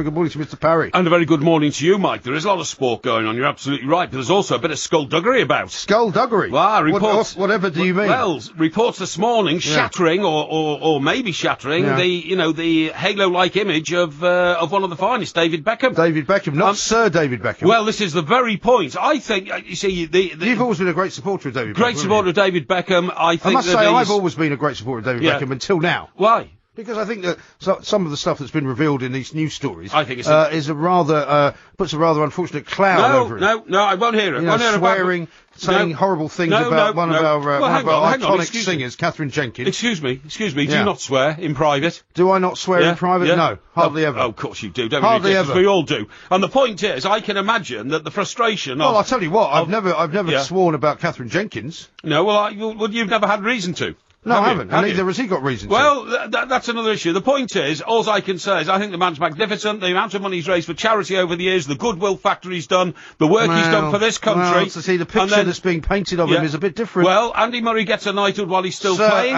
Good morning to Mr. Parry. And a very good morning to you, Mike. There is a lot of sport going on, you're absolutely right, but there's also a bit of skullduggery about. Skullduggery? Well, reports... Whatever do you mean? Well, reports this morning shattering, or maybe shattering, the halo-like image of one of the finest, David Beckham. David Beckham, not Sir David Beckham. Well, this is the very point. I think, you see... You've always been a great supporter of David Beckham. Great supporter of David Beckham, I think. I must say, I've always been a great supporter of David Beckham until now. Why? Because I think that some of the stuff that's been revealed in these news stories I think it's puts a rather unfortunate cloud over it. No, I won't hear it. Swearing, saying horrible things about one of our iconic singers, Catherine Jenkins. Excuse me, do you not swear in private? Do I not swear in private? Yeah. No, hardly ever. Oh, of course you do, don't hardly you? Ever. We all do. And the point is, I can imagine that the frustration Well, I'll tell you what, I've never sworn about Catherine Jenkins. No, well, you've never had reason to. No, I haven't. And neither has he got reason to. Well, that's another issue. The point is, all I can say is I think the man's magnificent. The amount of money he's raised for charity over the years, the goodwill factor he's done, the work he's done for this country. Well, to see the picture that's being painted of him is a bit different. Well, Andy Murray gets a knighthood while he's still playing.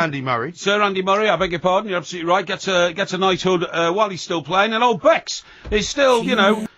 Sir Andy Murray, I beg your pardon, you're absolutely right, gets a knighthood while he's still playing. And old Bex is still,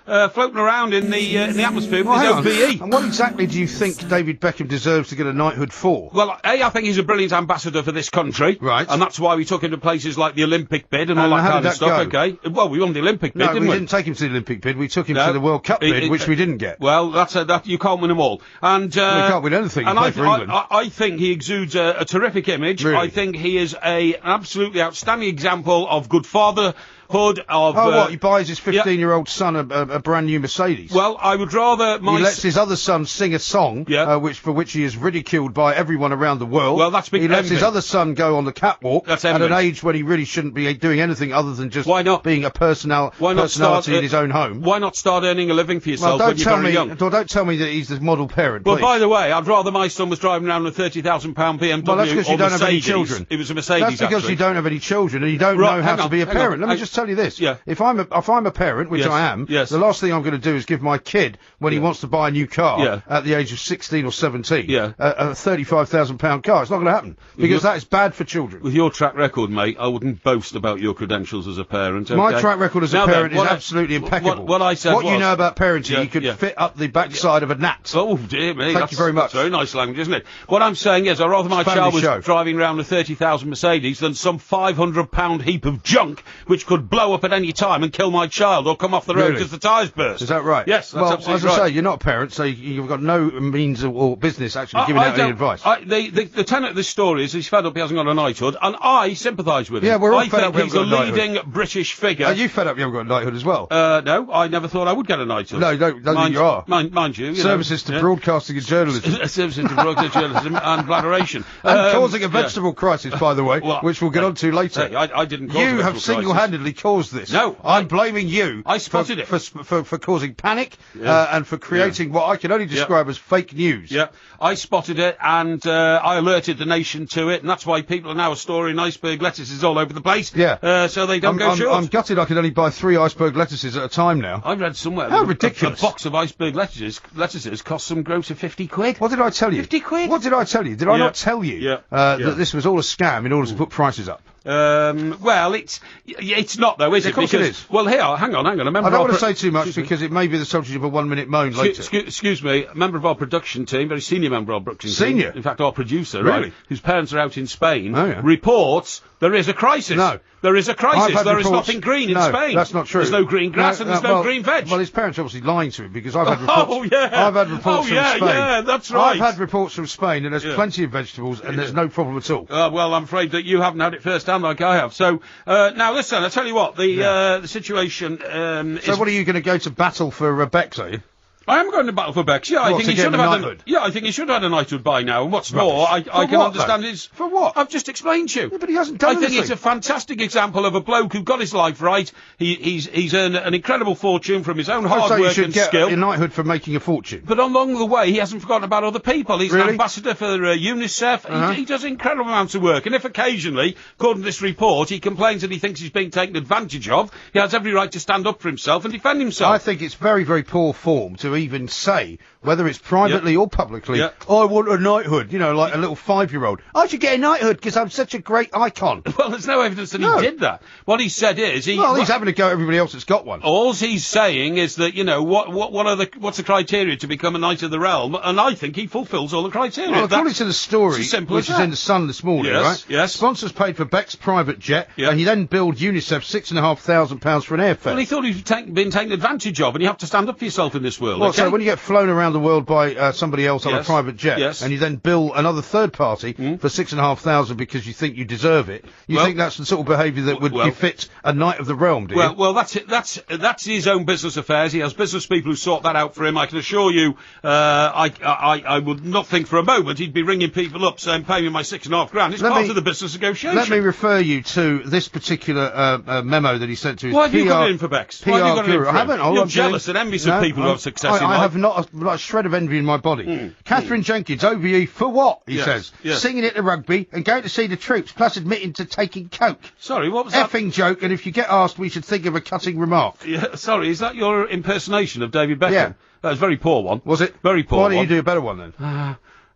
floating around in the atmosphere with his OBE. And what exactly do you think David Beckham deserves to get a knighthood for? Well, I think he's a brilliant ambassador for this country. Right. And that's why we took him to places like the Olympic bid and all that kind of stuff, okay? Well, we won the Olympic bid, didn't we? We didn't take him to the Olympic bid, we took him to the World Cup bid, which we didn't get. Well, that you can't win them all. And, we can't win anything and play for England. I think he exudes a terrific image. Really? I think he is an absolutely outstanding example of good fatherhood. He buys his 15-year-old son a brand new Mercedes? Well, I would rather he lets his other son sing a song, for which he is ridiculed by everyone around the world. Well, that's big He lets his other son go on the catwalk at an age when he really shouldn't be doing anything other than just being a personality in his own home. Why not start earning a living for yourself when you're very young? Don't tell me that he's the model parent, Well, by the way, I'd rather my son was driving around a £30,000 BMW well, that's because you don't Mercedes. have any children. It was a Mercedes, That's because you don't have any children and you don't know how to be a parent. Let me just tell you this. Yeah. If I'm a parent, which I am, the last thing I'm going to do is give my kid, when he wants to buy a new car at the age of 16 or 17, a £35,000 car. It's not going to happen because that is bad for children. With your track record, mate, I wouldn't boast about your credentials as a parent. Okay? My track record as a parent is absolutely impeccable. What I said you know about parenting, you could fit up the backside of a gnat. Oh dear me! Thank you very much. That's very nice language, isn't it? What I'm saying is, I'd rather my child was driving around a 30,000 Mercedes than some £500 heap of junk which could blow up at any time and kill my child or come off the road because the tyres burst. Is that right? Yes, that's absolutely right. As I say, you're not a parent, so you've got no means or business actually giving out any advice. The tenet of this story is he's fed up he hasn't got a knighthood, and I sympathise with him. Yeah, we're all fed up we haven't got a knighthood. He's a leading British figure. Are you fed up you haven't got a knighthood as well? No, I never thought I would get a knighthood. No, you are. Mind you. Services to broadcasting and journalism. Services to broadcasting journalism and bladderation. And causing a vegetable crisis, by the way, which we'll get on to later. I didn't cause You have single-handedly caused this. No. I'm blaming you. I spotted it. For causing panic and for creating what I can only describe as fake news. Yeah, I spotted it and I alerted the nation to it, and that's why people are now storing iceberg lettuces all over the place. Yeah. So they don't go short. I'm gutted I can only buy 3 iceberg lettuces at a time now. I read somewhere How that ridiculous. a box of iceberg lettuces cost some gross of 50 quid. What did I tell you? 50 quid? What did I tell you? Did I not tell you that this was all a scam in order to put prices up? Well, it's not though, is it? Of course it is. Well, here, hang on. A member I don't want to say too much because it may be the subject of a 1-minute moan later. Excuse me, a member of our production team, very senior member of our production team. Senior? In fact, our producer, really? Right, whose parents are out in Spain, reports there is a crisis. No. There is a crisis. There is nothing green in Spain. That's not true. There's no green grass and there's no green veg. Well, his parents are obviously lying to him because I've had reports. I've had reports from Spain. Yeah, that's right. I've had reports from Spain and there's plenty of vegetables and there's no problem at all. Well, I'm afraid that you haven't had it first hand like I have. So, now listen, I'll tell you what, the situation is... So what are you going to go to battle for Bex, are you? I am going to battle for Bex. Yeah, I think he should have had I think he should have had a knighthood by now. And what's more, I can understand his... For what? I've just explained to you. Yeah, but he hasn't done anything. I think it's a fantastic example of a bloke who got his life right. He's earned an incredible fortune from his own hard work and skill. So you should get a knighthood for making a fortune. But along the way, he hasn't forgotten about other people. He's an ambassador for UNICEF. He does incredible amounts of work. And if occasionally, according to this report, he complains that he thinks he's being taken advantage of, he has every right to stand up for himself and defend himself. I think it's very, very poor form to to even say, whether it's privately or publicly, I want a knighthood, like a little 5-year-old. I should get a knighthood because I'm such a great icon. Well, there's no evidence that he did that. What he said is... he's having a go at everybody else that's got one. All he's saying is that, what's the criteria to become a Knight of the Realm? And I think he fulfils all the criteria. Well, according to the story, which is in the Sun this morning, right? Yes. Sponsors paid for Beck's private jet, and he then billed UNICEF £6,500 for an airfare. Well, he thought he'd been taken advantage of, and you have to stand up for yourself in this world. Well, so when you get flown around the world by somebody else on a private jet, and you then bill another third party for £6,500 because you think you deserve it, you think that's the sort of behaviour that would befit a Knight of the Realm, do you? Well, that's it. That's his own business affairs. He has business people who sort that out for him. I can assure you, I would not think for a moment he'd be ringing people up saying, pay me my £6,500. It's part of the business negotiation. Let me refer you to this particular memo that he sent to his Why have you got it in for Bex? Why have you got it in for him? I haven't. You're jealous and envious of people who have success in life. I have not a shred of envy in my body. Catherine Jenkins, OBE for what, he says. Singing at the rugby and going to see the troops, plus admitting to taking coke. Sorry, what was that? Effing joke, and if you get asked, we should think of a cutting remark. Yeah, sorry, is that your impersonation of David Beckham? Yeah. That was a very poor one. Was it? Very poor. Why don't you do a better one then?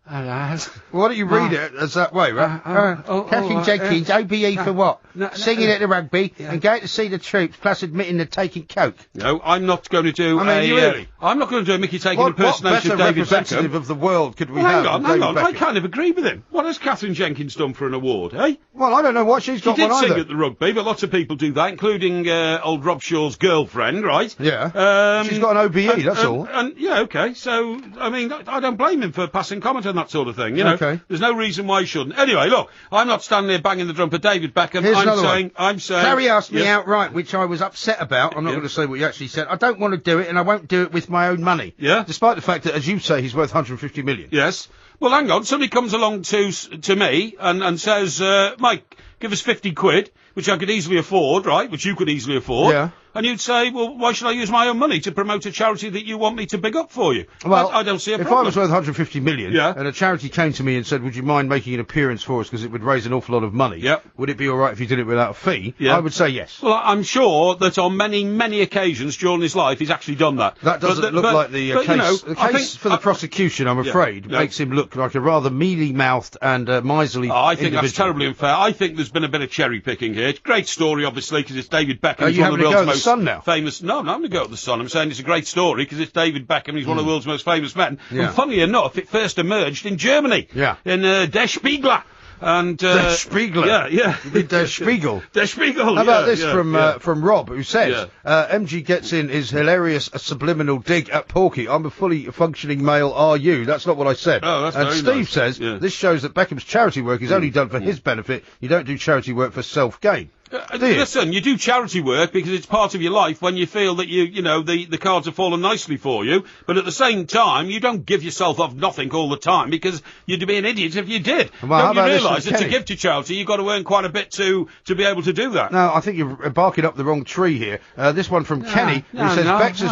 Why don't you read it as that way, right? Catherine Jenkins, OBE for what? Singing at the rugby and going to see the troops, plus admitting to taking coke. No, I'm not going to do I'm not going to do a Mickey taking impersonation of David Beckham. What representative of the world could we have? Hang on. I kind of agree with him. What has Catherine Jenkins done for an award, eh? Well, I don't know what she's got one either. She did sing at the rugby, but lots of people do that, including old Rob Shaw's girlfriend, right? Yeah. She's got an OBE, that's all. Okay. So, I mean, I don't blame him for passing comment on that sort of thing, Okay. There's no reason why he shouldn't. Anyway, look, I'm not standing there banging the drum for David Beckham. I'm saying... Harry asked me outright, which I was upset about. I'm not going to say what you actually said. I don't want to do it, and I won't do it with my own money. Yeah. Despite the fact that, as you say, he's worth 150 million. Yes. Well, hang on. Somebody comes along to me and says, Mike, give us 50 quid, which I could easily afford, right? Which you could easily afford. Yeah. And you'd say, well, why should I use my own money to promote a charity that you want me to big up for you? Well, I don't see a problem. If I was worth 150 million, and a charity came to me and said, would you mind making an appearance for us because it would raise an awful lot of money, would it be all right if you did it without a fee? I would say yes. Well, I'm sure that on many, many occasions during his life, he's actually done that. That doesn't look like the case. The case for the prosecution, I'm afraid, makes him look like a rather mealy-mouthed and miserly I think that's terribly unfair. I think there's been a bit of cherry-picking here. Great story, obviously, because it's David Beckham. Are you having to go at the Sun now? Famous... No, I'm not going to go at the Sun. I'm saying it's a great story because it's David Beckham. He's one of the world's most famous men. And funnily enough, it first emerged in Germany. In Der Spiegel. And Der Spiegel. Der Spiegel. Der Spiegel. How about this from Rob, who says MG gets in his hilarious subliminal dig at Porky. I'm a fully functioning male. Are you? That's not what I said. Oh, that's and very Steve nice. says this shows that Beckham's charity work is only done for his benefit. You don't do charity work for self-gain. Listen, you do charity work because it's part of your life when you feel that the cards have fallen nicely for you, but at the same time, you don't give yourself off nothing all the time because you'd be an idiot if you did. Well, don't you realise that to give to charity, you've got to earn quite a bit to be able to do that? No, I think you're barking up the wrong tree here. This one from Kenny, who says Bex has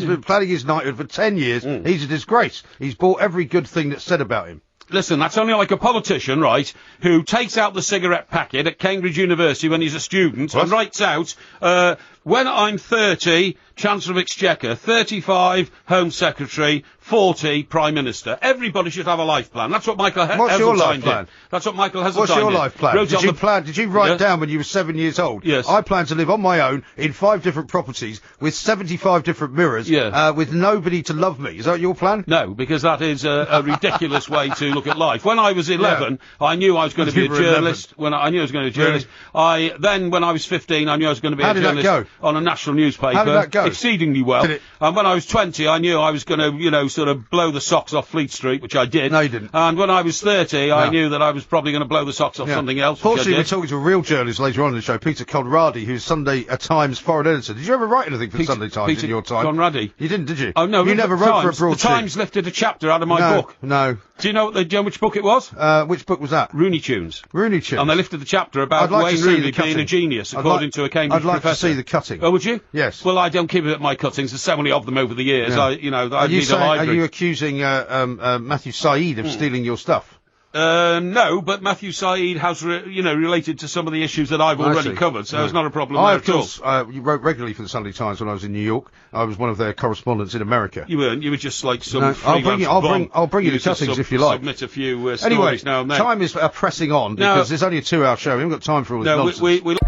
been planning his knighthood for 10 years. He's a disgrace. He's bought every good thing that's said about him. Listen, that's only like a politician, right, who takes out the cigarette packet at Cambridge University when he's a student and writes out, when I'm 30, Chancellor of Exchequer, 35, Home Secretary, 40, Prime Minister. Everybody should have a life plan. That's what Michael What's your life plan? That's what Michael Heseltine What's your life plan? Did you write down when you were 7 years old? Yes. I plan to live on my own in 5 different properties with 75 different mirrors, with nobody to love me. Is that your plan? No, because that is a ridiculous way to look at life. When I was 11, I knew I was going to be a journalist. When I knew I was going to be a journalist. Then, when I was 15, I knew I was going to be a journalist on a national newspaper. How did that go? Exceedingly well. And when I was 20, I knew I was going to, sort of blow the socks off Fleet Street, which I did. No, you didn't. And when I was 30, I knew that I was probably going to blow the socks off something else. Fortunately, we're talking to a real journalist later on in the show, Peter Conradi, who's Sunday Times foreign editor. Did you ever write anything for Sunday Times in your time? Conradi. You didn't, did you? Oh, no. You never wrote for a broadsheet. The Times lifted a chapter out of my book. No. Do you know which book it was? Which book was that? Rooney Tunes. Rooney Tunes. And they lifted the chapter about Wayne Rooney being a genius, according to a Cambridge professor. I'd like to see the cutting. Oh, would you? Yes. Well, I don't keep it at my cuttings. There's so many of them over the years. Are you accusing Matthew Saeed of stealing your stuff? No, but Matthew Saeed has, related to some of the issues that I've already covered, so it's not a problem I, of course, you wrote regularly for the Sunday Times when I was in New York. I was one of their correspondents in America. You weren't. You were just like some. No, I'll bring you the cuttings if you like. Submit a few anyway, stories now and then. Time is pressing on because there's only a 2-hour show. We haven't got time for all this nonsense.